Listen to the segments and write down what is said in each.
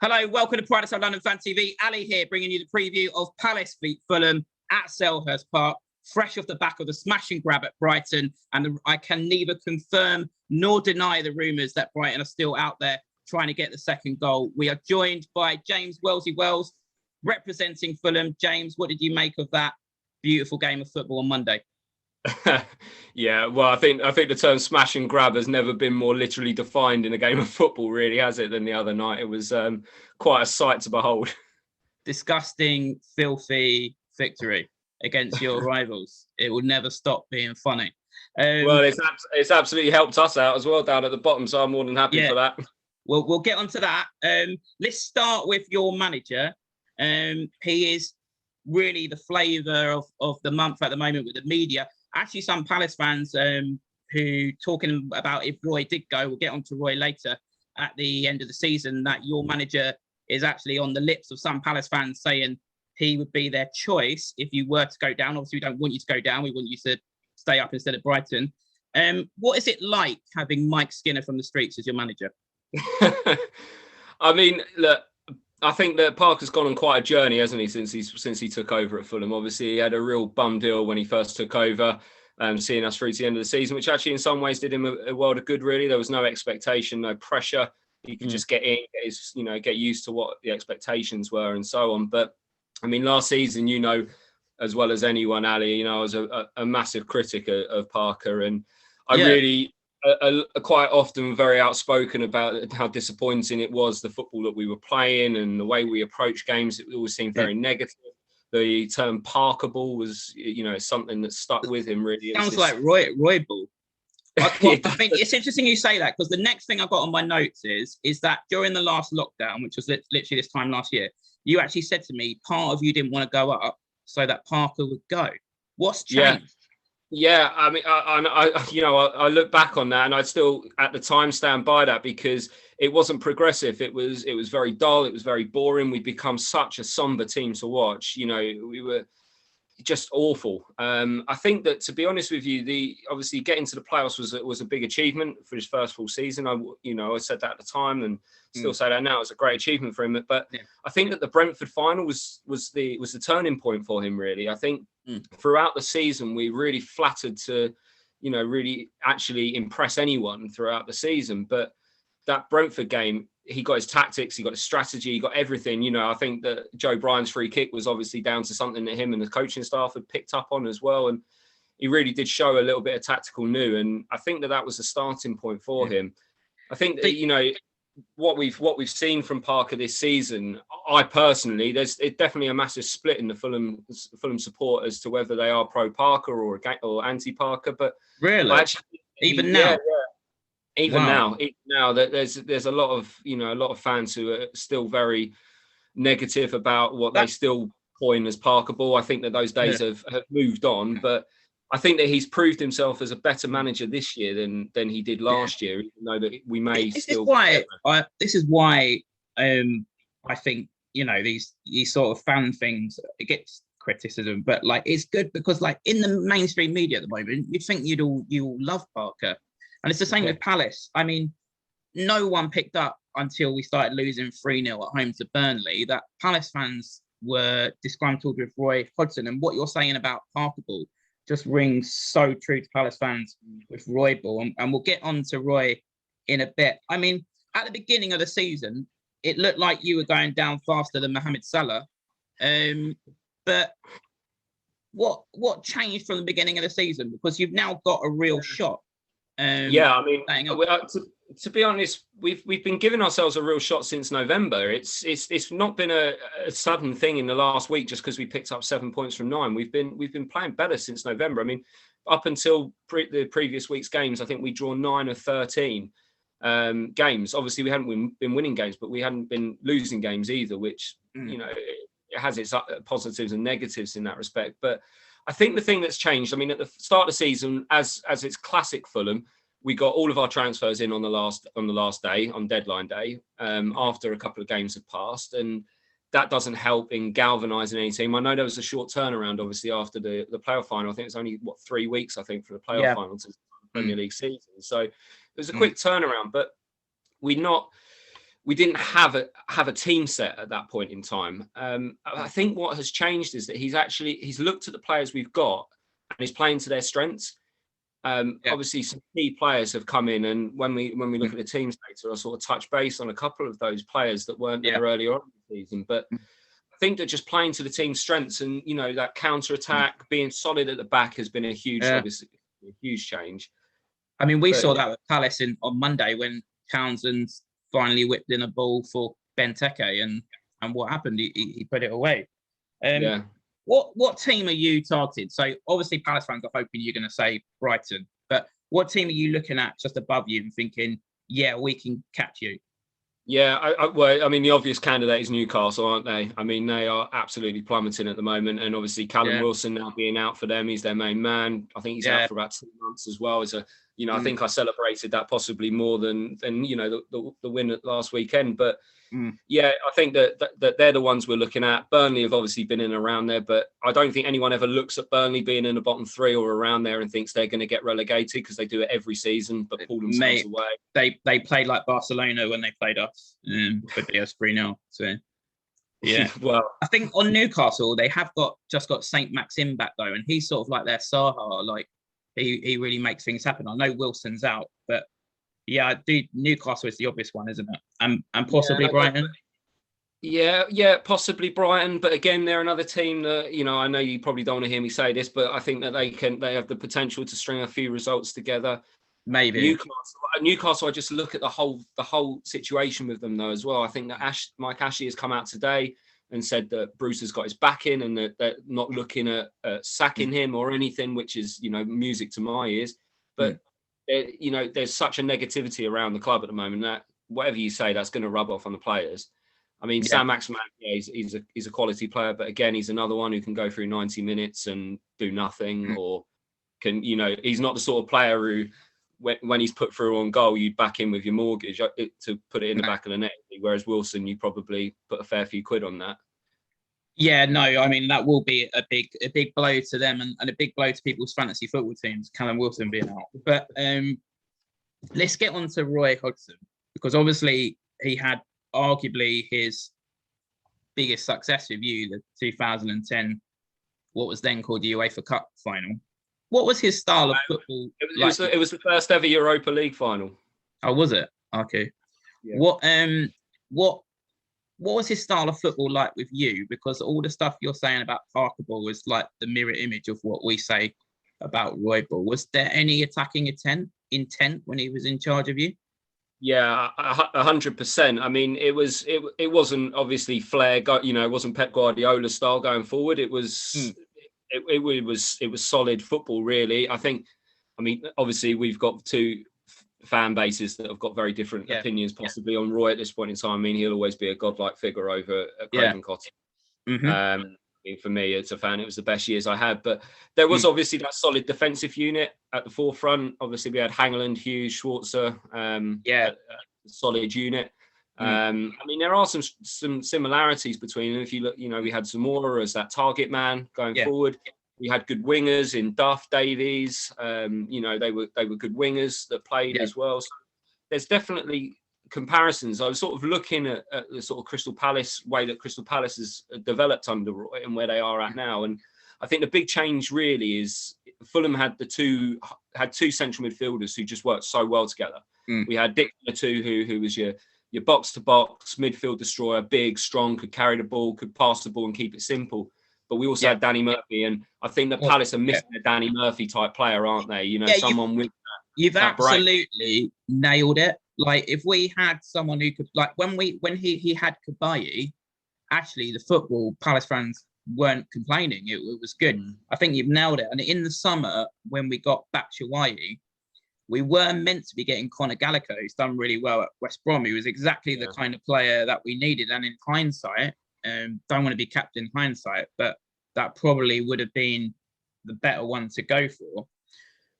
Hello, welcome to Pride of South London Fan TV. Ali here, bringing you the preview of Palace v Fulham at Selhurst Park, fresh off the back of the smash and grab at Brighton. And I can neither confirm nor deny the rumours that Brighton are still out there trying to get the second goal. We are joined by James Wellesley Wells, representing Fulham. James, what did you make of that beautiful game of football on Monday? Yeah, well, I think the term smash and grab has never been more literally defined in a game of football, really, has it, than the other night? It was quite a sight to behold. Disgusting, filthy victory against your rivals. It will never stop being funny. Well, it's absolutely helped us out as well down at the bottom, so I'm more than happy for that. Well, we'll get onto that. Let's start with your manager. He is really the flavour of the month at the moment with the media. Actually, some Palace fans who talking about if Roy did go, we'll get on to Roy later at the end of the season, that your manager is actually on the lips of some Palace fans saying he would be their choice if you were to go down. Obviously, we don't want you to go down. We want you to stay up instead of Brighton. What is it like having Mike Skinner from the Streets as your manager? I mean, look, I think that Parker's gone on quite a journey, hasn't he, since he took over at Fulham. Obviously, he had a real bum deal when he first took over, seeing us through to the end of the season, which actually in some ways did him a world of good, really. There was no expectation, no pressure. He could just get in, get used to what the expectations were and so on. But, I mean, last season, as well as anyone, Ali, I was a massive critic of Parker. And I really... quite often very outspoken about how disappointing it was, the football that we were playing and the way we approached games. It always seemed very negative. The term Parker ball was, something that stuck with him, really. Sounds like Roy ball. I think it's interesting you say that, because the next thing I got on my notes is that during the last lockdown, which was literally this time last year, you actually said to me, part of you didn't want to go up so that Parker would go. What's changed? Yeah, I mean, I look back on that, and I'd still at the time stand by that, because it wasn't progressive. It was very dull. It was very boring. We'd become such a somber team to watch. We were just awful. I think that, to be honest with you, obviously getting to the playoffs was a big achievement for his first full season. I said that at the time, and still say that now. It's a great achievement for him. But I think that the Brentford final was the turning point for him, really. I think throughout the season we really flattered to, really actually impress anyone throughout the season. But that Brentford game, he got his tactics, he got his strategy, he got everything. I think that Joe Bryan's free kick was obviously down to something that him and the coaching staff had picked up on as well. And he really did show a little bit of tactical new. And I think that was the starting point for him. I think that, what we've seen from Parker this season, I personally, there's definitely a massive split in the Fulham support as to whether they are pro Parker or anti Parker. But really, even now, that there's a lot of fans who are still very negative about what they still coin as Parker ball. I think that those days have moved on, but I think that he's proved himself as a better manager this year than he did last year, even though that we may still. This is why I think these sort of fan things, it gets criticism, but it's good, because in the mainstream media at the moment, you'd think you'll love Parker, and it's the same with Palace. I mean, no one picked up until we started losing 3-0 at home to Burnley that Palace fans were disgruntled with Roy Hodgson, and what you're saying about Parker ball just rings so true to Palace fans with Roy ball, and we'll get on to Roy in a bit. I mean, at the beginning of the season, it looked like you were going down faster than Mohamed Salah. But what changed from the beginning of the season? Because you've now got a real shot. I mean, to be honest, we've been giving ourselves a real shot since November. It's not been a sudden thing in the last week just because we picked up 7 points from 9. We've been playing better since November. I mean, up until the previous week's games, I think we draw 9 of 13 games. Obviously, we hadn't been winning games, but we hadn't been losing games either, which it has its positives and negatives in that respect. But I think the thing that's changed, I mean, at the start of the season, as it's classic Fulham, we got all of our transfers in on the last day, on deadline day, after a couple of games had passed, and that doesn't help in galvanising any team. I know there was a short turnaround, obviously, after the playoff final. I think it's only 3 weeks, I think, for the playoff final to the Premier League season. So it was a quick turnaround, but we didn't have a team set at that point in time. I think what has changed is that he's looked at the players we've got and he's playing to their strengths. Obviously, some key players have come in, and when we look at the teams later, I sort of touch base on a couple of those players that weren't there earlier on in the season. But I think that just playing to the team's strengths and that counter attack, being solid at the back has been a huge, obviously, a huge change. I mean, we saw that with Palace on Monday when Townsend finally whipped in a ball for Benteke, and what happened? He put it away. What team are you targeted? So obviously Palace fans are hoping you're going to say Brighton, but what team are you looking at just above you and thinking, yeah, we can catch you? Yeah, well, I mean, the obvious candidate is Newcastle, aren't they? I mean, they are absolutely plummeting at the moment, and obviously Callum Wilson now being out for them, he's their main man. I think he's out for about 2 months as well. I think I celebrated that possibly more than the win at last weekend. But I think that they're the ones we're looking at. Burnley have obviously been in and around there, but I don't think anyone ever looks at Burnley being in the bottom 3 or around there and thinks they're going to get relegated, because they do it every season, but pull themselves away. They played like Barcelona when they played us, but they us 3-0. So yeah, well, I think on Newcastle they have just got Saint Maxim back though, and he's sort of like their Saha. Like he really makes things happen. I know Wilson's out, but yeah, Newcastle is the obvious one, isn't it? And possibly Brighton. Yeah, possibly Brighton. But again, they're another team that, I know you probably don't want to hear me say this, but I think that they have the potential to string a few results together. Maybe Newcastle. I just look at the whole situation with them though as well. I think that Mike Ashley has come out today and said that Bruce has got his back in, and that they're not looking at sacking him or anything, which is music to my ears. But there's such a negativity around the club at the moment that whatever you say, that's going to rub off on the players. I mean, Sam Maximan, he's a quality player, but again, he's another one who can go through 90 minutes and do nothing, or can, he's not the sort of player who, when he's put through on goal, you'd back in with your mortgage to put it in the back of the net. Whereas Wilson, you probably put a fair few quid on that. Yeah, no, I mean, that will be a big blow to them and a big blow to people's fantasy football teams, Callum Wilson being out. But let's get on to Roy Hodgson, because obviously he had arguably his biggest success with you, the 2010, what was then called the UEFA Cup final. What was his style of football? It was the first ever Europa League final. Oh, was it? Okay. Yeah. What was his style of football like with you? Because all the stuff you're saying about Parker Ball is like the mirror image of what we say about Roy Ball. Was there any attacking intent when he was in charge of you? Yeah, 100%. I mean, it wasn't obviously flair. It wasn't Pep Guardiola style going forward. It was. It was solid football, really. I mean, obviously we've got two fan bases that have got very different opinions possibly on Roy at this point in time. I mean, he'll always be a godlike figure over at Craven Cottage. I mean, for me, as a fan, it was the best years I had. But there was obviously that solid defensive unit at the forefront. Obviously, we had Hangeland, Hughes, Schwarzer, a solid unit. I mean, there are some similarities between them. If you look, we had Zamora as that target man going forward. We had good wingers in Duff, Davies. They were good wingers that played as well. So there's definitely comparisons. I was sort of looking at the sort of Crystal Palace way that Crystal Palace has developed under Roy and where they are at now. And I think the big change really is Fulham had two central midfielders who just worked so well together. We had Dick who was your box-to-box midfield destroyer, big, strong, could carry the ball, could pass the ball and keep it simple. But we also had Danny Murphy, and I think that Palace are missing a Danny Murphy type player, aren't they? Someone with that. You've absolutely nailed it. Like, if we had someone who could, like, when he had Kabayi, actually the football Palace fans weren't complaining. It was good. I think you've nailed it. And in the summer, when we got Batshuayi, we were meant to be getting Conor Gallagher, who's done really well at West Brom. He was exactly the kind of player that we needed. And in hindsight, don't want to be capped in hindsight, but that probably would have been the better one to go for.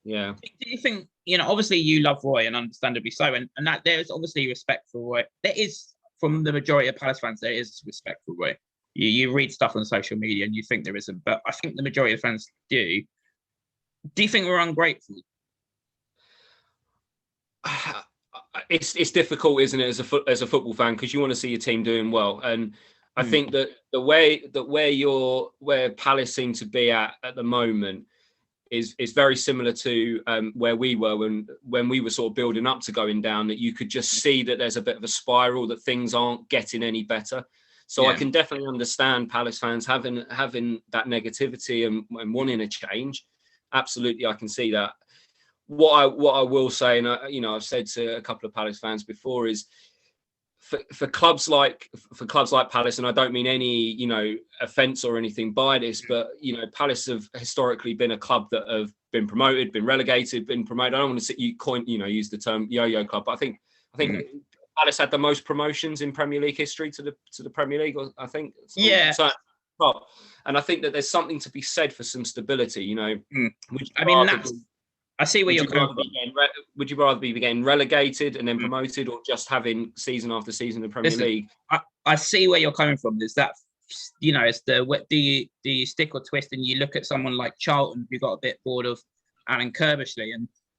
Yeah. Do you think, obviously you love Roy, and understandably so, and that there's obviously respect for Roy. There is, from the majority of Palace fans, there is respect for Roy. You read stuff on social media and you think there isn't, but I think the majority of fans do. Do you think we're ungrateful? it's difficult, isn't it, as a football fan, because you want to see your team doing well. And I think that where Palace seem to be at the moment is very similar to where we were when we were sort of building up to going down, that you could just see that there's a bit of a spiral, that things aren't getting any better. So I can definitely understand Palace fans having that negativity and wanting a change. Absolutely, I can see that. What I will say, and I've said to a couple of Palace fans before, is for clubs like Palace, and I don't mean any offence or anything by this, but Palace have historically been a club that have been promoted, been relegated, been promoted. I don't want to use the term yo-yo club, but I think Palace had the most promotions in Premier League history to the Premier League. I think. Yeah. And I think that there's something to be said for some stability. I see where you're coming from. Would you rather be getting relegated and then promoted, or just having season after season in the Premier League? I see where you're coming from. There's that, it's do you stick or twist, and you look at someone like Charlton, who got a bit bored of Alan Kirbishley,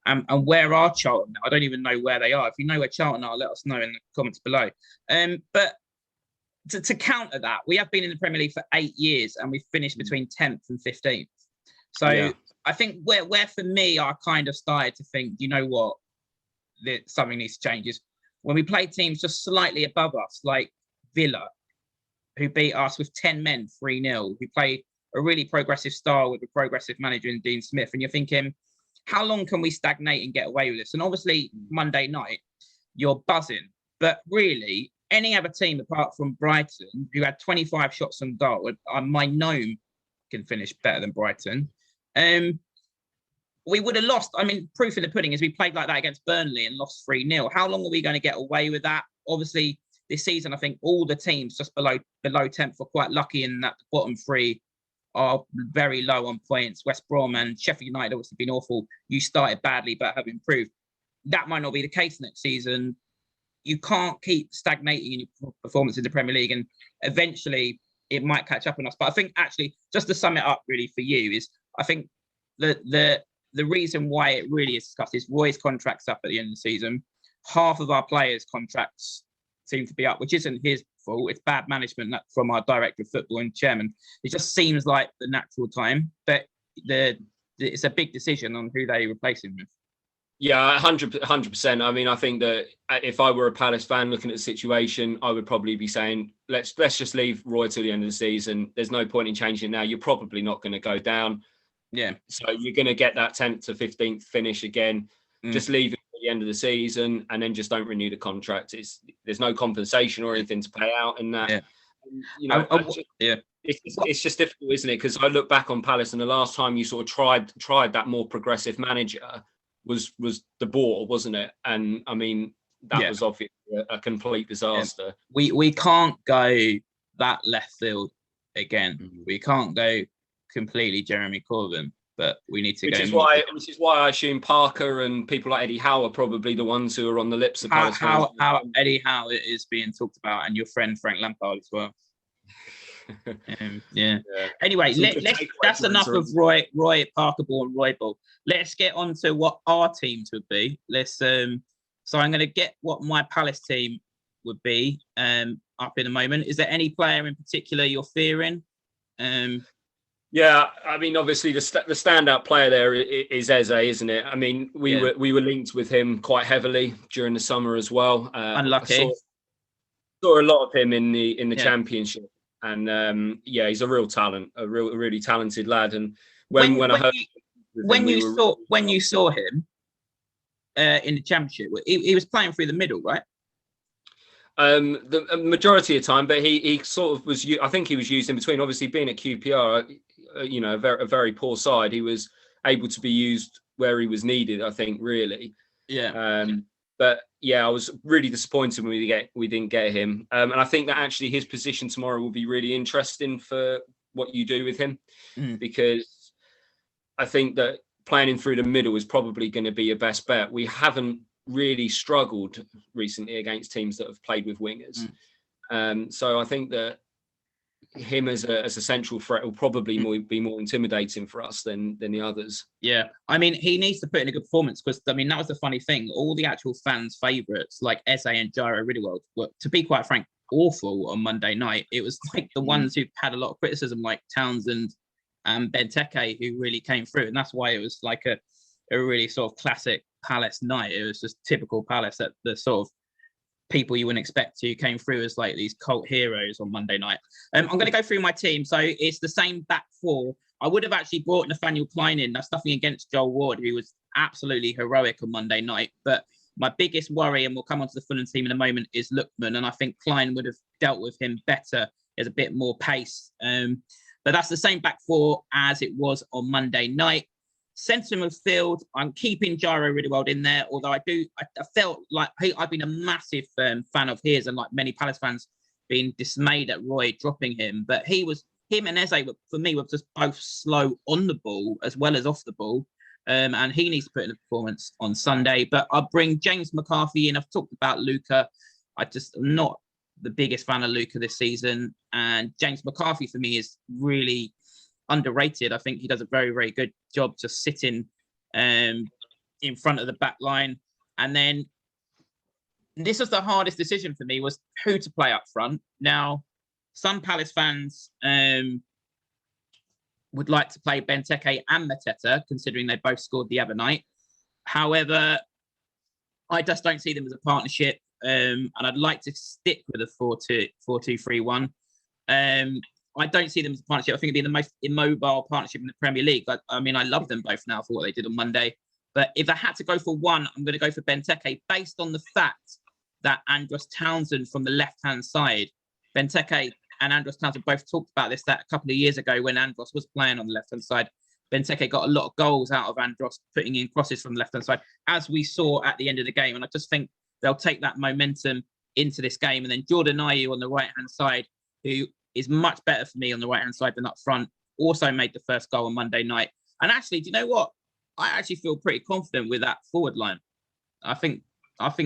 and where are Charlton now? I don't even know where they are. If you know where Charlton are, let us know in the comments below. But to counter that, we have been in the Premier League for 8 years, and we've finished between 10th and 15th. So I think where for me, I kind of started to think, you know what, that something needs to change, is when we play teams just slightly above us, like Villa, who beat us with 10 men 3-0, who play a really progressive style with a progressive manager in Dean Smith. And you're thinking, how long can we stagnate and get away with this? And obviously Monday night, you're buzzing. But really, any other team apart from Brighton, who had 25 shots on goal, my gnome can finish better than Brighton. We would have lost. I mean, proof in the pudding is we played like that against Burnley and lost 3-0. How long are we going to get away with that? Obviously, this season, I think all the teams just below 10th were quite lucky in that the bottom three are very low on points. West Brom and Sheffield United obviously been awful. You started badly but have improved. That might not be the case next season. You can't keep stagnating in your performance in the Premier League, and eventually it might catch up on us. But I think actually, just to sum it up really for you, is I think the reason why it really is discussed is Roy's contract's up at the end of the season. Half of our players' contracts seem to be up, which isn't his fault. It's bad management from our director of football and chairman. It just seems like the natural time, but it's a big decision on who they replace him with. Yeah, 100%. I mean, I think that if I were a Palace fan looking at the situation, I would probably be saying, let's just leave Roy till the end of the season. There's no point in changing now. You're probably not going to go down. Yeah. So you're going to get that 10th to 15th finish again. Just leave it at the end of the season, and then just don't renew the contract. There's no compensation or anything to pay out in that. Yeah. It's just difficult, isn't it? Because I look back on Palace, and the last time you sort of tried that more progressive manager was De Boer, wasn't it? And I mean, that was obviously a complete disaster. We can't go that left field again. We can't go completely Jeremy Corbyn, but we need to which is why I assume Parker and people like Eddie Howe are probably the ones who are on the lips of Palace. How Eddie Howe is being talked about, and your friend Frank Lampard as well. Anyway, that's enough of Roy Parker Ball and Roy Ball. Let's get on to what our teams would be. So I'm going to get what my Palace team would be up in a moment. Is there any player in particular you're fearing? Yeah, I mean, obviously the standout player there is Eze, isn't it? I mean, we were linked with him quite heavily during the summer as well. Unlucky. Saw a lot of him in the Championship, and he's a real talent, a really talented lad. And when you saw him in the Championship, he was playing through the middle, right? The majority of the time, but he sort of was. I think he was used in between. Obviously, being at QPR, a very poor side, he was able to be used where he was needed. I think really. Yeah. But yeah, I was really disappointed when we didn't get him. And I think that actually his position tomorrow will be really interesting for what you do with him, because I think that playing him through the middle is probably going to be your best bet. We haven't really struggled recently against teams that have played with wingers. So I think that him as a central threat will probably be more intimidating for us than the others. Yeah, I mean, he needs to put in a good performance because, I mean, that was the funny thing. All the actual fans' favourites, like Eze and Gyro Ridderworld, were, to be quite frank, awful on Monday night. It was like the ones who had a lot of criticism, like Townsend and Benteke, who really came through. And that's why it was like a really sort of classic Palace night. It was just typical Palace, that the sort of people you wouldn't expect to came through as like these cult heroes on Monday night. I'm going to go through my team. So it's the same back four. I would have actually brought Nathaniel Klein in. That's nothing against Joel Ward, who was absolutely heroic on Monday night. But my biggest worry, and we'll come on to the Fulham team in a moment, is Lookman. And I think Klein would have dealt with him better. There's a bit more pace. But that's the same back four as it was on Monday night. Centre midfield, I'm keeping Gyro Ridderworld in there, although I felt like I've been a massive fan of his, and like many Palace fans, being dismayed at Roy dropping him. But him and Eze, for me, were just both slow on the ball as well as off the ball. And he needs to put in a performance on Sunday. But I'll bring James McCarthy in. I've talked about Luca. I just am not the biggest fan of Luca this season. And James McCarthy, for me, is really underrated. I think he does a very, very good job just sitting in front of the back line. And then this was the hardest decision for me, was who to play up front. Now, some Palace fans would like to play Benteke and Mateta, considering they both scored the other night. However, I just don't see them as a partnership, and I'd like to stick with a 4-2-3-1. I don't see them as a partnership. I think it'd be the most immobile partnership in the Premier League. I mean, I love them both now for what they did on Monday. But if I had to go for one, I'm going to go for Benteke, based on the fact that Andros Townsend from the left-hand side, Benteke and Andros Townsend both talked about this that a couple of years ago when Andros was playing on the left-hand side. Benteke got a lot of goals out of Andros putting in crosses from the left-hand side, as we saw at the end of the game. And I just think they'll take that momentum into this game. And then Jordan Ayew on the right-hand side, who is much better for me on the right-hand side than up front, also made the first goal on Monday night. And actually, do you know what? I actually feel pretty confident with that forward line. I think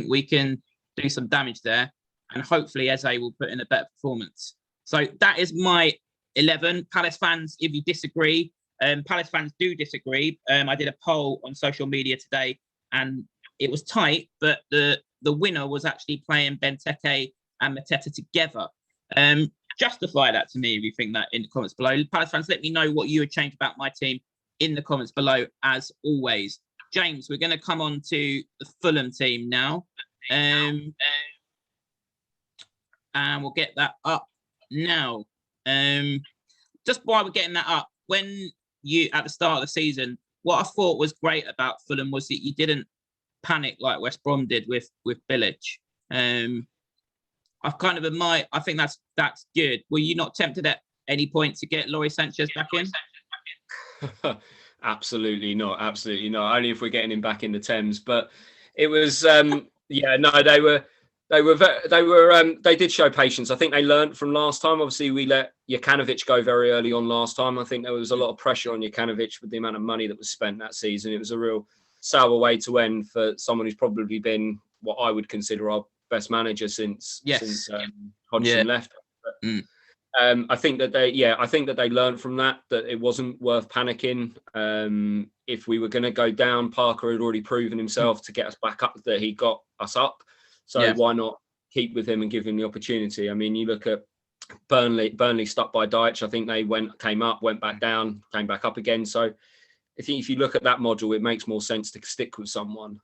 we can do some damage there, and hopefully Eze will put in a better performance. So that is my 11. Palace fans, if you disagree, Palace fans do disagree. I did a poll on social media today, and it was tight, but the winner was actually playing Benteke and Mateta together. Justify that to me if you think that in the comments below. Palace fans, let me know what you would change about my team in the comments below, as always. James, we're going to come on to the Fulham team now. And we'll get that up now. Just while we're getting that up, when you, at the start of the season, what I thought was great about Fulham was that you didn't panic like West Brom did with Bilic. I've kind of admired. I think that's good. Were you not tempted at any point to get Lawrie Sanchez back in? Absolutely not. Absolutely not. Only if we're getting him back in the Thames. But it was, they did show patience. I think they learned from last time. Obviously, we let Jokanovic go very early on last time. I think there was a lot of pressure on Jokanovic with the amount of money that was spent that season. It was a real sour way to end for someone who's probably been what I would consider our best manager since Hodgson left. But, I think that they learned from that it wasn't worth panicking. If we were going to go down, Parker had already proven himself to get us back up, that he got us up. So why not keep with him and give him the opportunity? I mean, you look at Burnley stuck by Dyche. I think they came up, went back down, came back up again. So I think if you look at that module, it makes more sense to stick with someone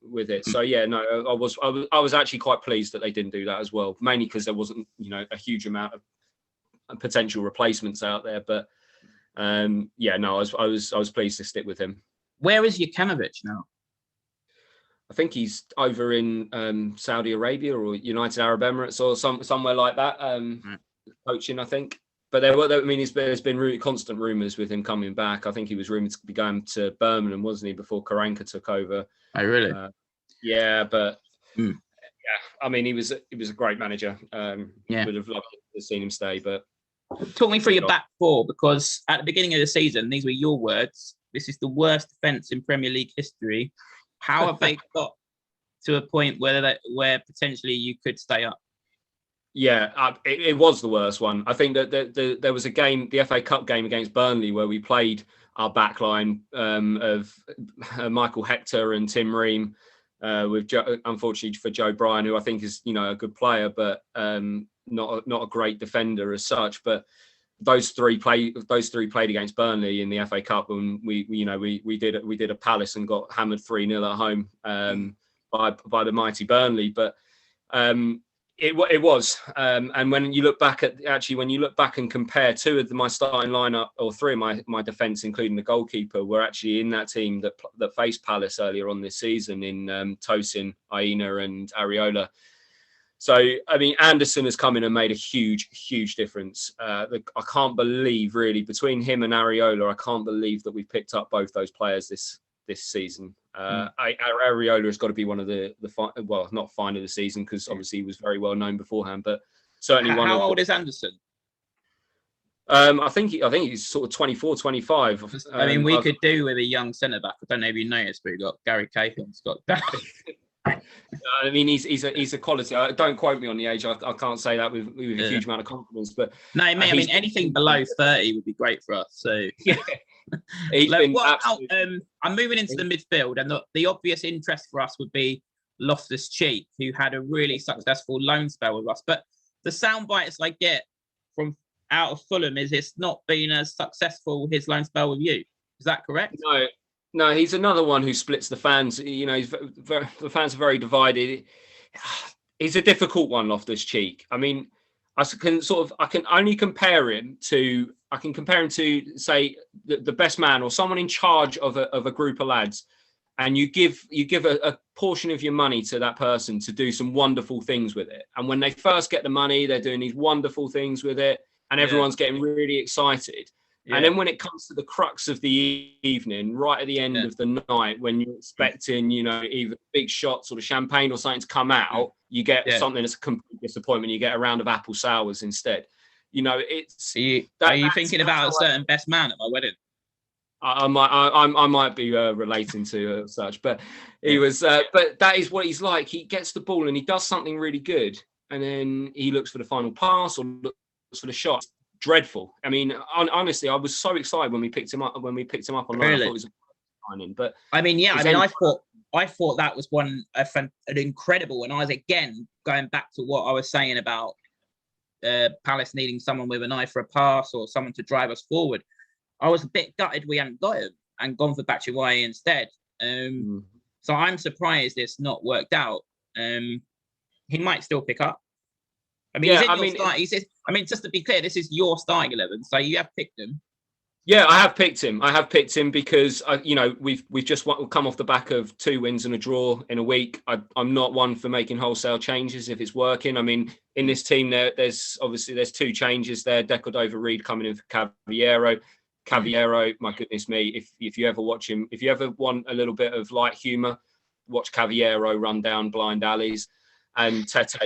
with it. So I was actually quite pleased that they didn't do that as well, mainly because there wasn't a huge amount of potential replacements out there. But I was pleased to stick with him. Where is Jokanovic now? I think he's over in Saudi Arabia or United Arab Emirates or somewhere like that, coaching, I think. But there's been constant rumours with him coming back. I think he was rumoured to be going to Birmingham, wasn't he, before Karanka took over? Oh, really? I mean, he was a great manager. Would have loved to have seen him stay. But talk me through your back four, because at the beginning of the season, these were your words. This is the worst defence in Premier League history. How have they got to a point where potentially you could stay up? Yeah, it was the worst one. I think that there was a game, the FA Cup game against Burnley, where we played our backline of Michael Hector and Tim Ream, with unfortunately for Joe Bryan, who I think is a good player, but not a great defender as such. But those three played against Burnley in the FA Cup, and we did a Palace and got hammered 3-0 at home by the mighty Burnley, but. It was, and when you look back and compare two of my starting lineup, or three of my defence, including the goalkeeper, were actually in that team that faced Palace earlier on this season in Tosin, Aina, and Areola. So I mean, Anderson has come in and made a huge difference. I can't believe, really, between him and Areola, I can't believe that we've picked up both those players this season. Areola has got to be one of the not fine of the season, because obviously he was very well known beforehand, but certainly one. How old is Anderson? I think he's sort of 24, 25. I mean, we could do with a young centre back. I don't know if you noticed, but we got Gary Cahill's got that. I mean, he's a quality. Don't quote me on the age. I can't say that with a huge amount of confidence. But no, mate, I mean, anything below 30 would be great for us. So yeah. I'm moving into the midfield, and the obvious interest for us would be Loftus-Cheek, who had a really successful loan spell with us. But the sound bites I get from out of Fulham is it's not been as successful, his loan spell with you. Is that correct? No, he's another one who splits the fans. The fans are very divided. He's a difficult one, Loftus-Cheek. I mean, I can only compare him to. I can compare him to, say, the best man or someone in charge of a group of lads, and you give a portion of your money to that person to do some wonderful things with it. And when they first get the money, they're doing these wonderful things with it, and everyone's getting really excited. Yeah. And then when it comes to the crux of the evening, right at the end of the night, when you're expecting, either big shots or the champagne or something to come out, you get something that's a complete disappointment. You get a round of apple sours instead. It's. Are you thinking about a certain best man at my wedding? I might be relating to such, but he was. But that is what he's like. He gets the ball and he does something really good, and then he looks for the final pass or looks for the shot. Dreadful. I mean, honestly, I was so excited when we picked him up. When we picked him up online, I thought it was a signing. But I mean, I thought that was an incredible. And I was again going back to what I was saying about Palace needing someone with an eye for a pass or someone to drive us forward. I was a bit gutted we hadn't got him and gone for Batshuayi instead. So I'm surprised it's not worked out. He might still pick up. I mean, just to be clear, this is your starting 11, so you have picked him. Yeah, I have picked him because we've just come off the back of 2 wins and a draw in a week. I'm not one for making wholesale changes if it's working. I mean, in this team there's 2 changes there. Decordova-Reid coming in for Cavallero. Cavallero, my goodness me, if you ever watch him, if you ever want a little bit of light humour, watch Cavallero run down blind alleys. And Tete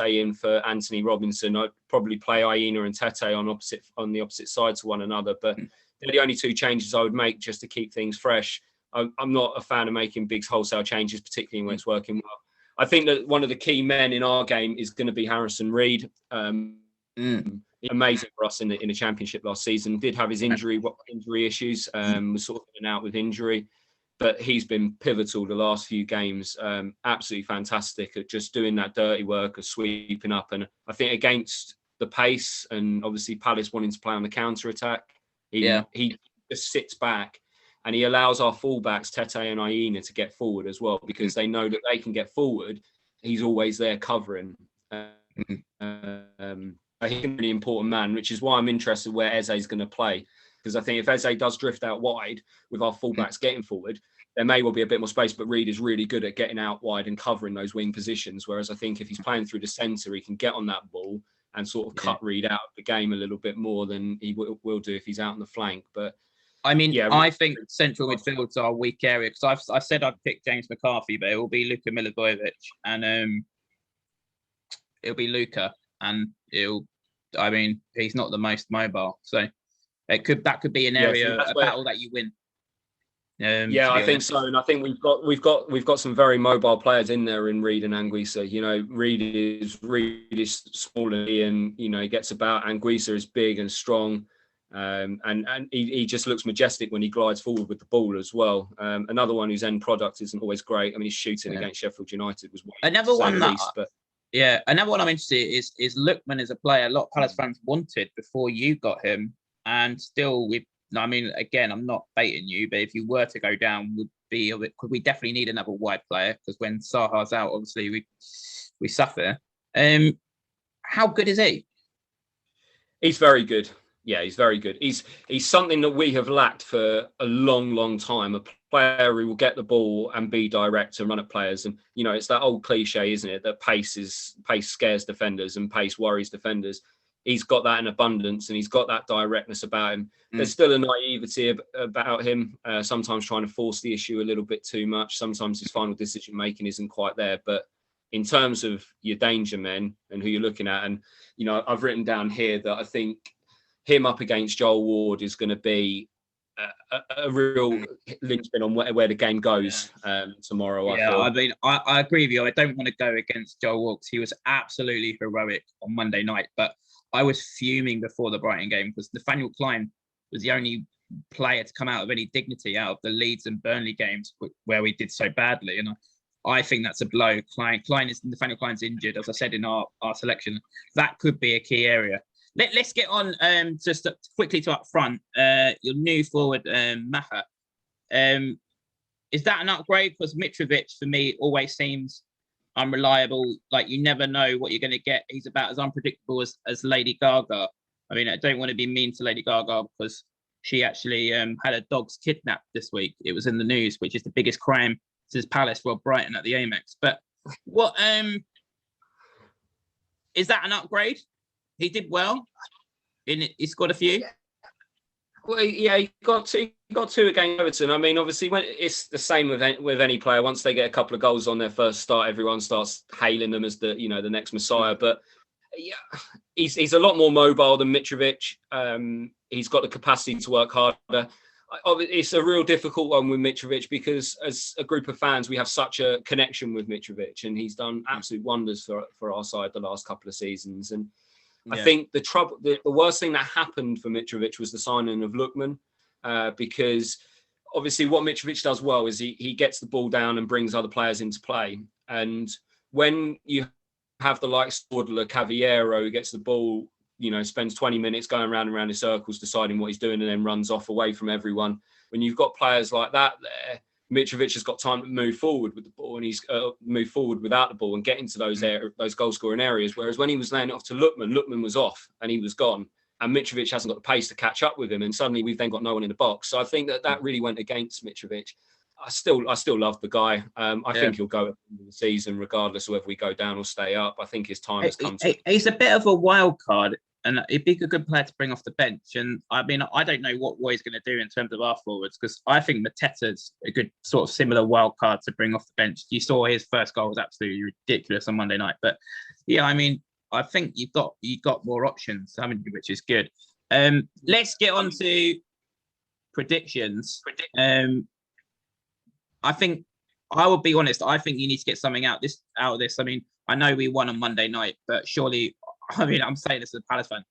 in for Anthony Robinson. I'd probably play Aina and Tete on the opposite sides to one another, but they're the only 2 changes I would make just to keep things fresh. I'm not a fan of making big wholesale changes, particularly when it's working well. I think that one of the key men in our game is going to be Harrison Reed. Amazing for us in the Championship last season. Did have his injury issues. Was sort of in and out with injury. But he's been pivotal the last few games. Absolutely fantastic at just doing that dirty work of sweeping up. And I think against the pace and obviously Palace wanting to play on the counter attack, he just sits back and he allows our fullbacks Tete and Aina to get forward as well, because they know that they can get forward. He's always there covering. He's a really important man, which is why I'm interested where Eze is going to play. Because I think if Eze does drift out wide with our fullbacks getting forward, there may well be a bit more space, but Reed is really good at getting out wide and covering those wing positions. Whereas I think if he's playing through the centre, he can get on that ball and sort of cut Reed out of the game a little bit more than he will do if he's out on the flank. But I mean, I think central midfield's our weak area, because I said I'd pick James McCarthy, but it will be Luka Milivojevic and it'll be Luka, and he's not the most mobile, so that could be an area, a battle that you win. Yeah, I think so, and I think we've got some very mobile players in there in Reed and Anguissa. You know, Reed is smaller, and you know he gets about. Anguissa is big and strong, and he just looks majestic when he glides forward with the ball as well. Another one whose end product isn't always great. I mean, his shooting against Sheffield United was another one that. Another one I'm interested in is Lookman as a player. A lot of Palace fans wanted before you got him, and still I mean, again, I'm not baiting you, but if you were to go down, could we definitely need another wide player, because when Saha's out, obviously we suffer. How good is he? He's very good. Yeah, he's very good. He's something that we have lacked for a long, long time. A player who will get the ball and be direct and run at players. And you know, it's that old cliche, isn't it? That pace scares defenders and pace worries defenders. He's got that in abundance, and he's got that directness about him. There's still a naivety about him, sometimes trying to force the issue a little bit too much. Sometimes his final decision making isn't quite there. But in terms of your danger men and who you're looking at, and you know, I've written down here that I think him up against Joel Ward is going to be a real linchpin on where the game goes tomorrow. I mean, I agree with you. I don't want to go against Joel Ward. He was absolutely heroic on Monday night, but I was fuming before the Brighton game because Nathaniel Clyne was the only player to come out of any dignity out of the Leeds and Burnley games where we did so badly. And I think that's a blow. Nathaniel Clyne's injured, as I said in our selection. That could be a key area. Let's get on just quickly to up front. Your new forward, Maha. Is that an upgrade? Because Mitrovic, for me, always seems unreliable. Like, you never know what you're going to get. He's about as unpredictable as Lady Gaga. I mean, I don't want to be mean to Lady Gaga because she actually had her dogs kidnapped this week. It was in the news, which is the biggest crime since Palace robbed Brighton at the Amex. But what is that an upgrade? He did well. He scored a few. Well, yeah, he got two against Everton. I mean, obviously, when it's the same with any player. Once they get a couple of goals on their first start, everyone starts hailing them as the next Messiah. But yeah, he's a lot more mobile than Mitrovic. He's got the capacity to work harder. It's a real difficult one with Mitrovic because as a group of fans, we have such a connection with Mitrovic, and he's done absolute wonders for our side the last couple of seasons. And I think the worst thing that happened for Mitrovic was the signing of Lookman, because obviously what Mitrovic does well is he gets the ball down and brings other players into play. And when you have the likes of Cavallero who gets the ball, spends 20 minutes going round and round in circles, deciding what he's doing, and then runs off away from everyone. When you've got players like that there, Mitrovic has got time to move forward with the ball, and he's move forward without the ball and get into those goal scoring areas. Whereas when he was laying it off to Lookman was off and he was gone, and Mitrovic hasn't got the pace to catch up with him, and suddenly we've then got no one in the box. So I think that really went against Mitrovic. I still love the guy. I think he'll go in the season regardless of whether we go down or stay up. I think his time has come. He's a bit of a wild card, and he'd be a good player to bring off the bench. And I mean, I don't know what Roy's going to do in terms of our forwards, because I think Mateta's a good sort of similar wild card to bring off the bench. You saw his first goal was absolutely ridiculous on Monday night. But yeah, I mean, I think you've got more options, haven't you, which is good. Let's get on to predictions. I think I will be honest. I think you need to get something out of this. I mean, I know we won on Monday night, but surely, I mean, I'm saying this as a Palace fan.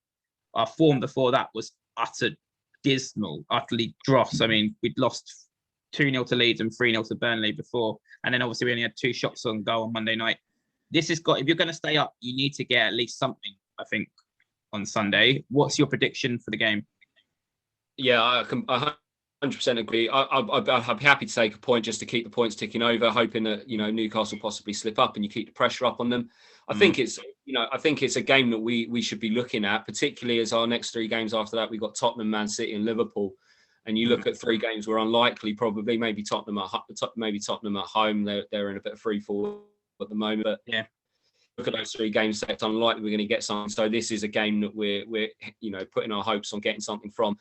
Our form before that was utterly dross. I mean, we'd lost 2-0 to Leeds and 3-0 to Burnley before, and then obviously we only had 2 shots on goal on Monday night. If you're going to stay up, you need to get at least something, I think, on Sunday. What's your prediction for the game? Yeah, I 100% agree. I'd be happy to take a point just to keep the points ticking over, hoping that Newcastle possibly slip up and you keep the pressure up on them. I think it's a game that we should be looking at, particularly as our next 3 games after that we've got Tottenham, Man City, and Liverpool. And you look at 3 games we're unlikely, probably maybe Tottenham at home. They're in a bit of free fall at the moment. But yeah, look at those 3 games. It's unlikely we're going to get something. So this is a game that we're putting our hopes on getting something from.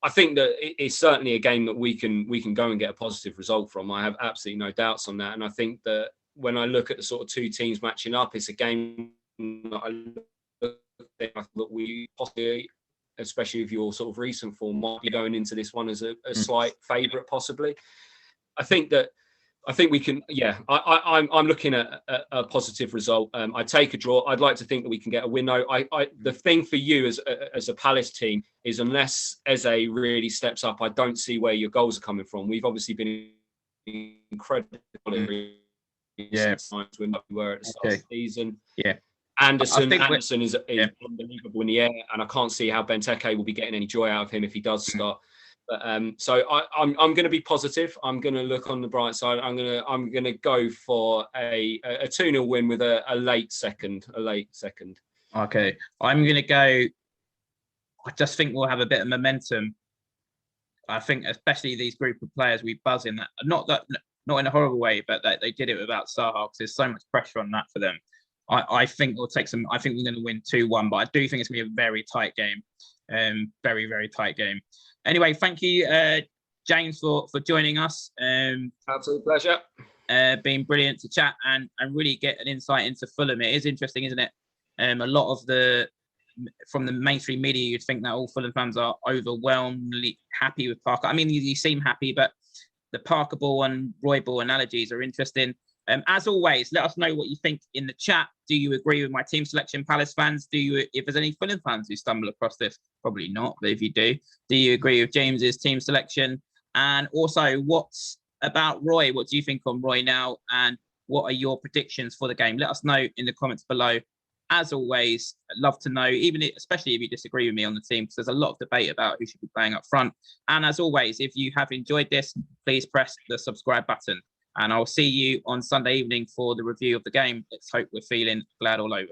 I think that it's certainly a game that we can go and get a positive result from. I have absolutely no doubts on that. And I think that when I look at the sort of 2 teams matching up, it's a game that we possibly especially if your sort of recent form, might be going into this one as a slight favourite, possibly. I think we can. Yeah, I'm looking at a positive result. I take a draw. I'd like to think that we can get a win. Though, the thing for you as a Palace team is, unless Eze really steps up, I don't see where your goals are coming from. We've obviously been incredible. Times when we were at the start of the season. Yeah. Anderson is unbelievable in the air, and I can't see how Benteke will be getting any joy out of him if he does start. But so I'm going to be positive. I'm going to look on the bright side. I'm going to go for a 2-0 win with a late second. Okay, I'm going to go. I just think we'll have a bit of momentum. I think, especially these group of players, we buzz in that. Not in a horrible way, but that they did it without Zaha, because there's so much pressure on that for them. I think we'll take some. I think we're going to win 2-1, but I do think it's going to be a very tight game. Very, very tight game. Anyway, thank you, James, for joining us. Absolute pleasure. Been brilliant to chat and really get an insight into Fulham. It is interesting, isn't it? A lot of from the mainstream media, you'd think that all Fulham fans are overwhelmingly happy with Parker. I mean, you seem happy, but the Parker ball and Roy ball analogies are interesting. As always, let us know what you think in the chat. Do you agree with my team selection, Palace fans? If there's any Fulham fans who stumble across this? Probably not, but if you do you agree with James's team selection? And also, what's about Roy? What do you think on Roy now? And what are your predictions for the game? Let us know in the comments below. As always, I'd love to know, especially if you disagree with me on the team, because there's a lot of debate about who should be playing up front. And as always, if you have enjoyed this, please press the subscribe button. And I'll see you on Sunday evening for the review of the game. Let's hope we're feeling glad all over.